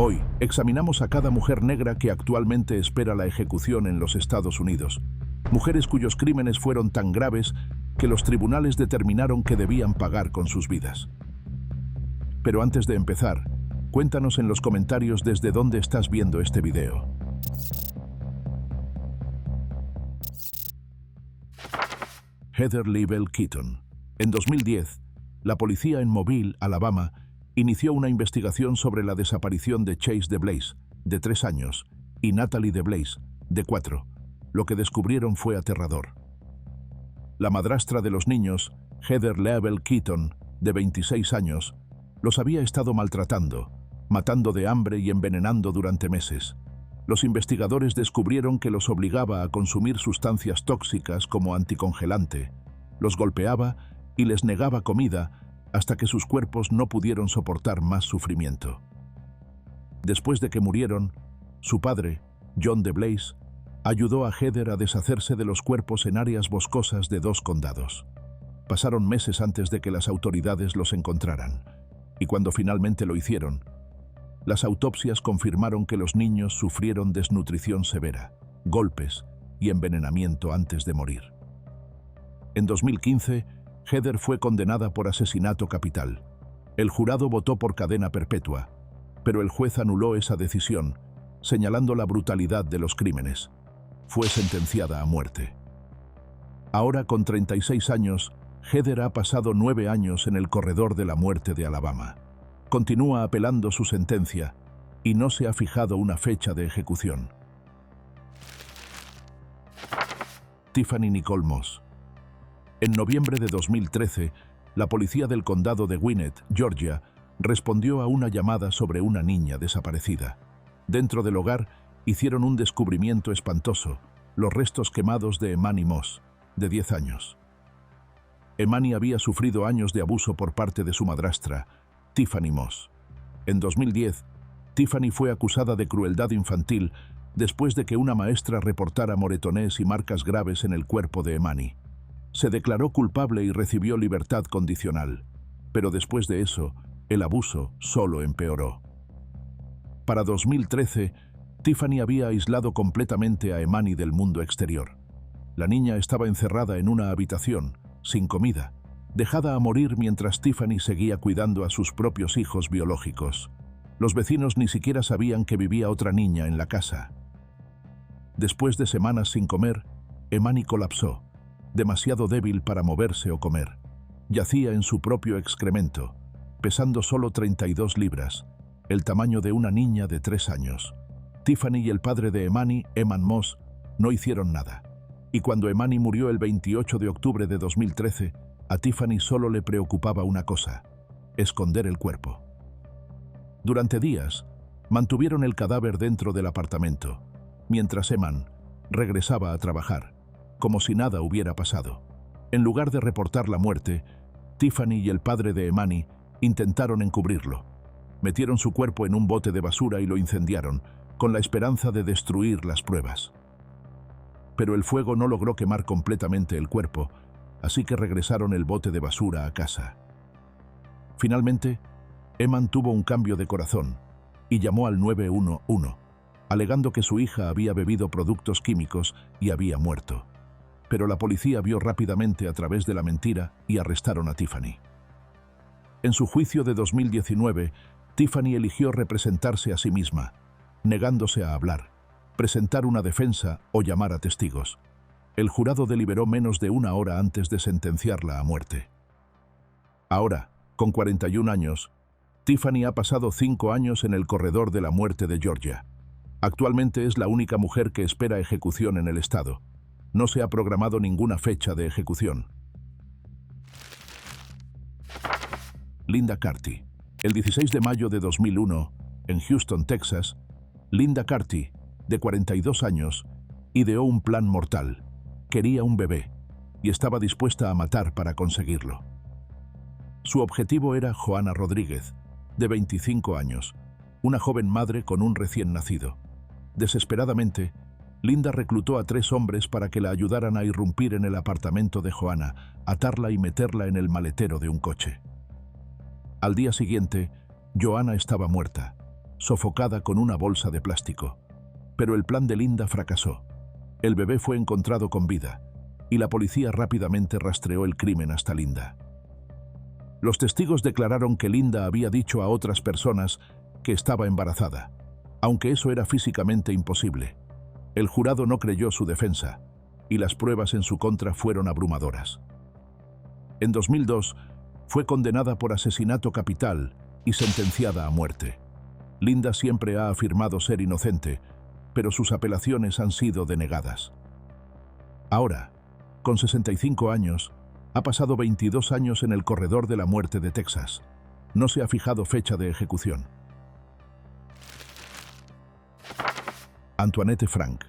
Hoy, examinamos a cada mujer negra que actualmente espera la ejecución en los Estados Unidos. Mujeres cuyos crímenes fueron tan graves que los tribunales determinaron que debían pagar con sus vidas. Pero antes de empezar, cuéntanos en los comentarios desde dónde estás viendo este video. Heather Leibel Keaton. En 2010, la policía en Mobile, Alabama, inició una investigación sobre la desaparición de Chase DeBlaze, de 3 años, y Natalie DeBlaze, de 4. Lo que descubrieron fue aterrador. La madrastra de los niños, Heather Leibel Keaton, de 26 años, los había estado maltratando, matando de hambre y envenenando durante meses. Los investigadores descubrieron que los obligaba a consumir sustancias tóxicas como anticongelante, los golpeaba y les negaba comida hasta que sus cuerpos no pudieron soportar más sufrimiento. Después de que murieron, su padre, John DeBlaze, ayudó a Heather a deshacerse de los cuerpos en áreas boscosas de 2 condados. Pasaron meses antes de que las autoridades los encontraran, y cuando finalmente lo hicieron, las autopsias confirmaron que los niños sufrieron desnutrición severa, golpes y envenenamiento antes de morir. En 2015, Heather fue condenada por asesinato capital. El jurado votó por cadena perpetua, pero el juez anuló esa decisión, señalando la brutalidad de los crímenes. Fue sentenciada a muerte. Ahora, con 36 años, Heather ha pasado 9 años en el corredor de la muerte de Alabama. Continúa apelando su sentencia y no se ha fijado una fecha de ejecución. Tiffany Nicole Moss. En noviembre de 2013, la policía del condado de Gwinnett, Georgia, respondió a una llamada sobre una niña desaparecida. Dentro del hogar, hicieron un descubrimiento espantoso: los restos quemados de Emani Moss, de 10 años. Emani había sufrido años de abuso por parte de su madrastra, Tiffany Moss. En 2010, Tiffany fue acusada de crueldad infantil después de que una maestra reportara moretones y marcas graves en el cuerpo de Emani. Se declaró culpable y recibió libertad condicional, pero después de eso, el abuso solo empeoró. Para 2013, Tiffany había aislado completamente a Emani del mundo exterior. La niña estaba encerrada en una habitación, sin comida, dejada a morir mientras Tiffany seguía cuidando a sus propios hijos biológicos. Los vecinos ni siquiera sabían que vivía otra niña en la casa. Después de semanas sin comer, Emani colapsó, demasiado débil para moverse o comer. Yacía en su propio excremento, pesando solo 32 libras, el tamaño de una niña de 3 años. Tiffany y el padre de Emani, Eman Moss, no hicieron nada. Y cuando Emani murió el 28 de octubre de 2013, a Tiffany solo le preocupaba una cosa: esconder el cuerpo. Durante días, mantuvieron el cadáver dentro del apartamento, mientras Eman regresaba a trabajar, como si nada hubiera pasado. En lugar de reportar la muerte, Tiffany y el padre de Emani intentaron encubrirlo. Metieron su cuerpo en un bote de basura y lo incendiaron, con la esperanza de destruir las pruebas. Pero el fuego no logró quemar completamente el cuerpo, así que regresaron el bote de basura a casa. Finalmente, Eman tuvo un cambio de corazón y llamó al 911, alegando que su hija había bebido productos químicos y había muerto. Pero la policía vio rápidamente a través de la mentira y arrestaron a Tiffany. En su juicio de 2019, Tiffany eligió representarse a sí misma, negándose a hablar, presentar una defensa o llamar a testigos. El jurado deliberó menos de 1 hora antes de sentenciarla a muerte. Ahora, con 41 años, Tiffany ha pasado 5 años en el corredor de la muerte de Georgia. Actualmente es la única mujer que espera ejecución en el estado. No se ha programado ninguna fecha de ejecución. Linda Carty. El 16 de mayo de 2001, en Houston, Texas, Linda Carty, de 42 años, ideó un plan mortal. Quería un bebé y estaba dispuesta a matar para conseguirlo. Su objetivo era Joanna Rodríguez, de 25 años, una joven madre con un recién nacido. Desesperadamente, Linda reclutó a 3 hombres para que la ayudaran a irrumpir en el apartamento de Joanna, atarla y meterla en el maletero de un coche. Al día siguiente, Joanna estaba muerta. sofocada con una bolsa de plástico. Pero el plan de Linda fracasó. El bebé fue encontrado con vida, y la policía rápidamente rastreó el crimen hasta Linda. Los testigos declararon que Linda había dicho a otras personas que estaba embarazada, aunque eso era físicamente imposible. El jurado no creyó su defensa, y las pruebas en su contra fueron abrumadoras. En 2002, fue condenada por asesinato capital y sentenciada a muerte. Linda siempre ha afirmado ser inocente, pero sus apelaciones han sido denegadas. Ahora, con 65 años, ha pasado 22 años en el corredor de la muerte de Texas. No se ha fijado fecha de ejecución. Antoinette Frank.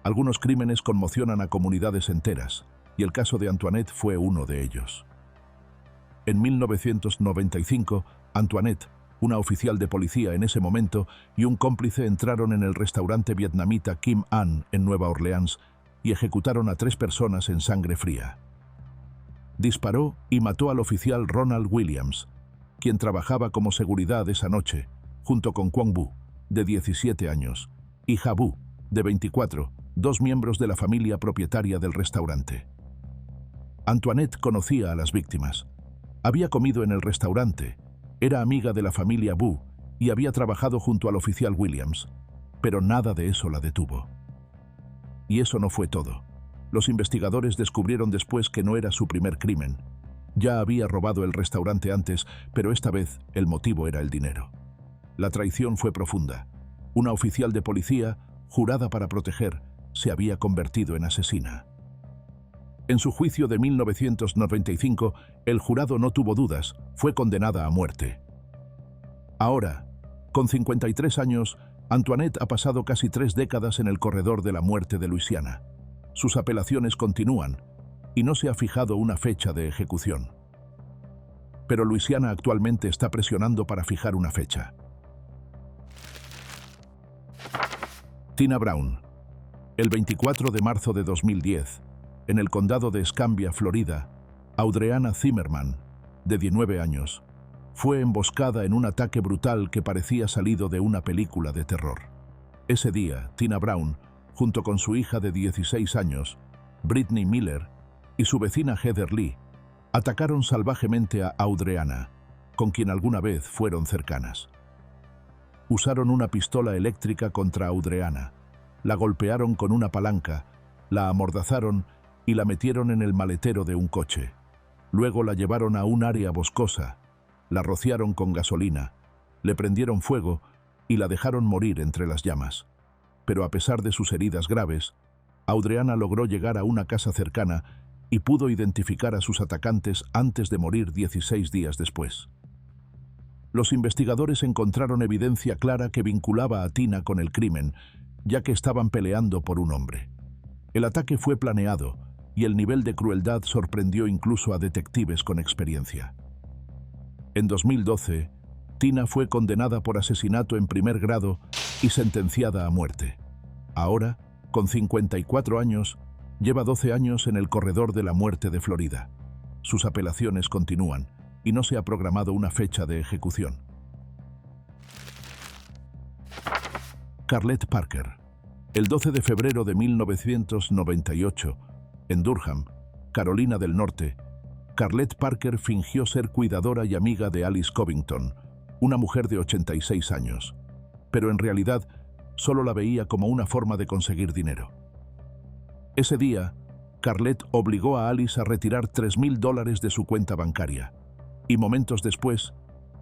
Algunos crímenes conmocionan a comunidades enteras, y el caso de Antoinette fue uno de ellos. En 1995, Antoinette, una oficial de policía en ese momento, y un cómplice entraron en el restaurante vietnamita Kim An en Nueva Orleans y ejecutaron a 3 personas en sangre fría. Disparó y mató al oficial Ronald Williams, quien trabajaba como seguridad esa noche, junto con Quang Bu, de 17 años, y Ha Bu, de 24, 2 miembros de la familia propietaria del restaurante. Antoinette conocía a las víctimas. Había comido en el restaurante, era amiga de la familia Bu y había trabajado junto al oficial Williams, pero nada de eso la detuvo. Y eso no fue todo. Los investigadores descubrieron después que no era su primer crimen. Ya había robado el restaurante antes, pero esta vez el motivo era el dinero. La traición fue profunda. Una oficial de policía, jurada para proteger, se había convertido en asesina. En su juicio de 1995, el jurado no tuvo dudas, fue condenada a muerte. Ahora, con 53 años, Antoinette ha pasado casi 3 décadas en el corredor de la muerte de Luisiana. Sus apelaciones continúan, y no se ha fijado una fecha de ejecución. Pero Luisiana actualmente está presionando para fijar una fecha. Tina Brown. El 24 de marzo de 2010, en el condado de Escambia, Florida, Audriana Zimmerman, de 19 años, fue emboscada en un ataque brutal que parecía salido de una película de terror. Ese día, Tina Brown, junto con su hija de 16 años, Brittany Miller, y su vecina Heather Lee, atacaron salvajemente a Audriana, con quien alguna vez fueron cercanas. Usaron una pistola eléctrica contra Audriana, la golpearon con una palanca, la amordazaron y la metieron en el maletero de un coche. Luego la llevaron a un área boscosa, la rociaron con gasolina, le prendieron fuego y la dejaron morir entre las llamas. Pero a pesar de sus heridas graves, Audriana logró llegar a una casa cercana y pudo identificar a sus atacantes antes de morir 16 días después. Los investigadores encontraron evidencia clara que vinculaba a Tina con el crimen, ya que estaban peleando por un hombre. El ataque fue planeado y el nivel de crueldad sorprendió incluso a detectives con experiencia. En 2012, Tina fue condenada por asesinato en primer grado y sentenciada a muerte. Ahora, con 54 años, lleva 12 años en el corredor de la muerte de Florida. Sus apelaciones continúan y no se ha programado una fecha de ejecución. Carlette Parker. El 12 de febrero de 1998, en Durham, Carolina del Norte, Carlette Parker fingió ser cuidadora y amiga de Alice Covington, una mujer de 86 años, pero en realidad solo la veía como una forma de conseguir dinero. Ese día, Carlette obligó a Alice a retirar $3,000 de su cuenta bancaria, y momentos después,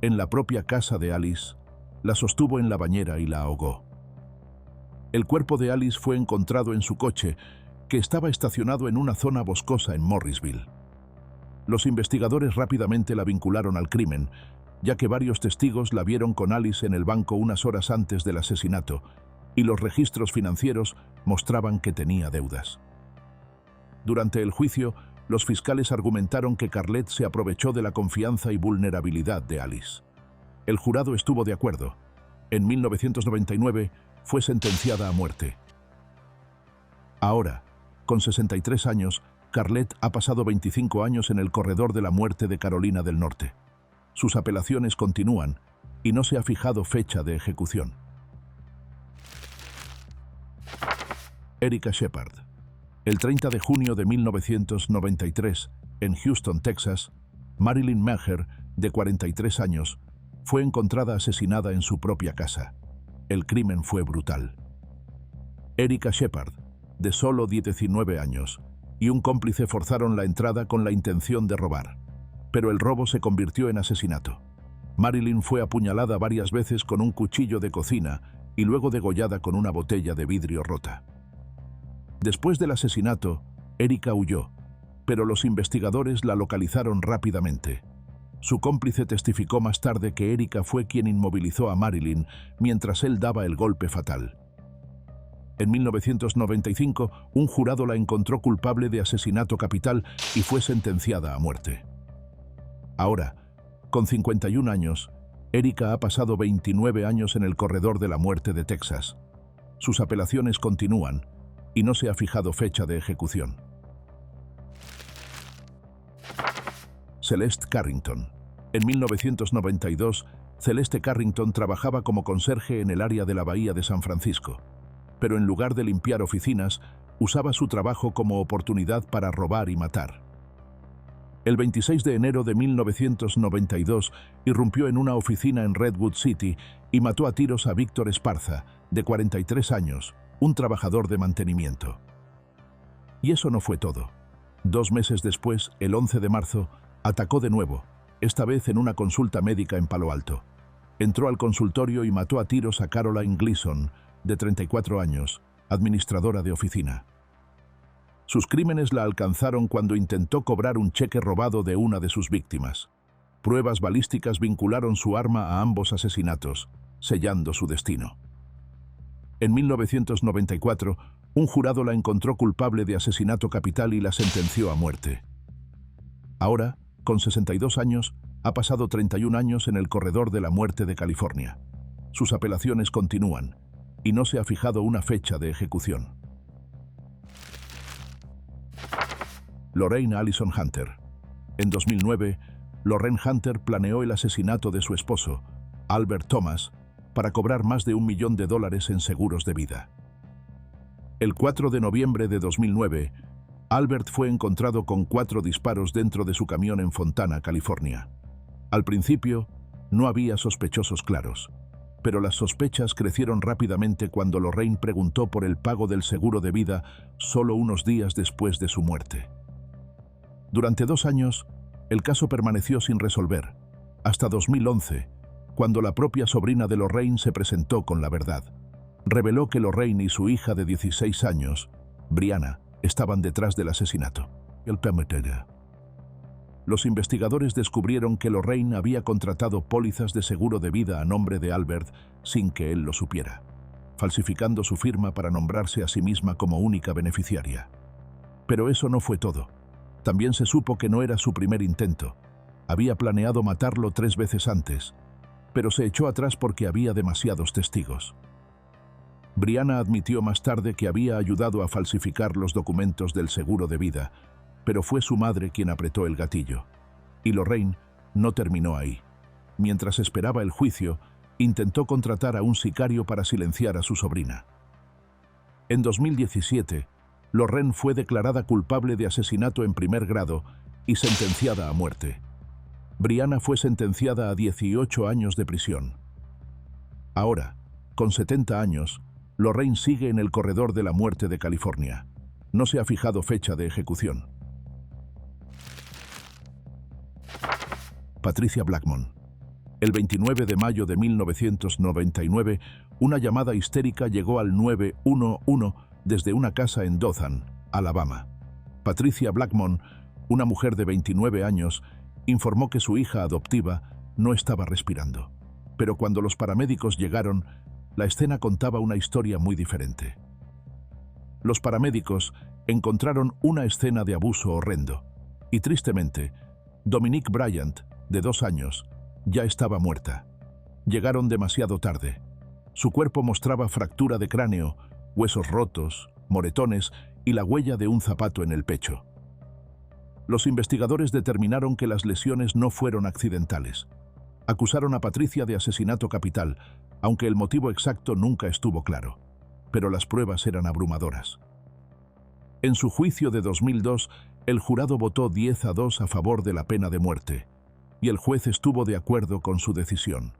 en la propia casa de Alice, la sostuvo en la bañera y la ahogó. El cuerpo de Alice fue encontrado en su coche, que estaba estacionado en una zona boscosa en Morrisville. Los investigadores rápidamente la vincularon al crimen, ya que varios testigos la vieron con Alice en el banco unas horas antes del asesinato, y los registros financieros mostraban que tenía deudas. Durante el juicio, los fiscales argumentaron que Carlette se aprovechó de la confianza y vulnerabilidad de Alice. El jurado estuvo de acuerdo. En 1999 fue sentenciada a muerte. Ahora, con 63 años, Carlette ha pasado 25 años en el corredor de la muerte de Carolina del Norte. Sus apelaciones continúan y no se ha fijado fecha de ejecución. Erika Shepard. El 30 de junio de 1993, en Houston, Texas, Marilyn Maher, de 43 años, fue encontrada asesinada en su propia casa. El crimen fue brutal. Erika Shepard, de solo 19 años, y un cómplice forzaron la entrada con la intención de robar. Pero el robo se convirtió en asesinato. Marilyn fue apuñalada varias veces con un cuchillo de cocina y luego degollada con una botella de vidrio rota. Después del asesinato, Erika huyó, pero los investigadores la localizaron rápidamente. Su cómplice testificó más tarde que Erika fue quien inmovilizó a Marilyn mientras él daba el golpe fatal. En 1995, un jurado la encontró culpable de asesinato capital y fue sentenciada a muerte. Ahora, con 51 años, Erika ha pasado 29 años en el corredor de la muerte de Texas. Sus apelaciones continúan y no se ha fijado fecha de ejecución. Celeste Carrington. En 1992, Celeste Carrington trabajaba como conserje en el área de la Bahía de San Francisco, pero en lugar de limpiar oficinas, usaba su trabajo como oportunidad para robar y matar. El 26 de enero de 1992, irrumpió en una oficina en Redwood City y mató a tiros a Víctor Esparza, de 43 años, un trabajador de mantenimiento. Y eso no fue todo. 2 meses después, el 11 de marzo, atacó de nuevo, esta vez en una consulta médica en Palo Alto. Entró al consultorio y mató a tiros a Caroline Gleason, de 34 años, administradora de oficina. Sus crímenes la alcanzaron cuando intentó cobrar un cheque robado de una de sus víctimas. Pruebas balísticas vincularon su arma a ambos asesinatos, sellando su destino. En 1994, un jurado la encontró culpable de asesinato capital y la sentenció a muerte. Ahora, con 62 años, ha pasado 31 años en el corredor de la muerte de California. Sus apelaciones continúan y no se ha fijado una fecha de ejecución. Lorraine Allison Hunter. En 2009, Lorraine Hunter planeó el asesinato de su esposo, Albert Thomas, para cobrar más de $1 millón en seguros de vida. El 4 de noviembre de 2009, Albert fue encontrado con 4 disparos dentro de su camión en Fontana, California. Al principio, no había sospechosos claros, pero las sospechas crecieron rápidamente cuando Lorraine preguntó por el pago del seguro de vida solo unos días después de su muerte. Durante 2 años, el caso permaneció sin resolver, hasta 2011, cuando la propia sobrina de Lorraine se presentó con la verdad. Reveló que Lorraine y su hija de 16 años, Brianna, estaban detrás del asesinato. Los investigadores descubrieron que Lorraine había contratado pólizas de seguro de vida a nombre de Albert sin que él lo supiera, falsificando su firma para nombrarse a sí misma como única beneficiaria. Pero eso no fue todo. También se supo que no era su primer intento. Había planeado matarlo 3 veces antes, pero se echó atrás porque había demasiados testigos. Brianna admitió más tarde que había ayudado a falsificar los documentos del seguro de vida, pero fue su madre quien apretó el gatillo. Y Lorraine no terminó ahí. Mientras esperaba el juicio, intentó contratar a un sicario para silenciar a su sobrina. En 2017, Lorraine fue declarada culpable de asesinato en primer grado y sentenciada a muerte. Brianna fue sentenciada a 18 años de prisión. Ahora, con 70 años, Lorraine sigue en el corredor de la muerte de California. No se ha fijado fecha de ejecución. Patricia Blackmon. El 29 de mayo de 1999, una llamada histérica llegó al 911 desde una casa en Dothan, Alabama. Patricia Blackmon, una mujer de 29 años, informó que su hija adoptiva no estaba respirando. Pero cuando los paramédicos llegaron, la escena contaba una historia muy diferente. Los paramédicos encontraron una escena de abuso horrendo y, tristemente, Dominique Bryant, de 2 años, ya estaba muerta. Llegaron demasiado tarde. Su cuerpo mostraba fractura de cráneo, huesos rotos, moretones y la huella de un zapato en el pecho. Los investigadores determinaron que las lesiones no fueron accidentales. Acusaron a Patricia de asesinato capital, aunque el motivo exacto nunca estuvo claro. Pero las pruebas eran abrumadoras. En su juicio de 2002, el jurado votó 10-2 a favor de la pena de muerte, y el juez estuvo de acuerdo con su decisión.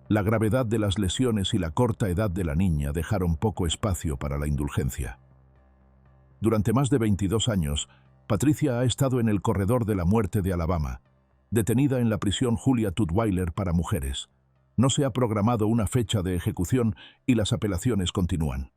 La gravedad de las lesiones y la corta edad de la niña dejaron poco espacio para la indulgencia. Durante más de 22 años, Patricia ha estado en el corredor de la muerte de Alabama, detenida en la prisión Julia Tutwiler para mujeres. No se ha programado una fecha de ejecución y las apelaciones continúan.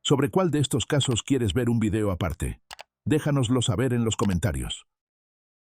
¿Sobre cuál de estos casos quieres ver un video aparte? Déjanoslo saber en los comentarios.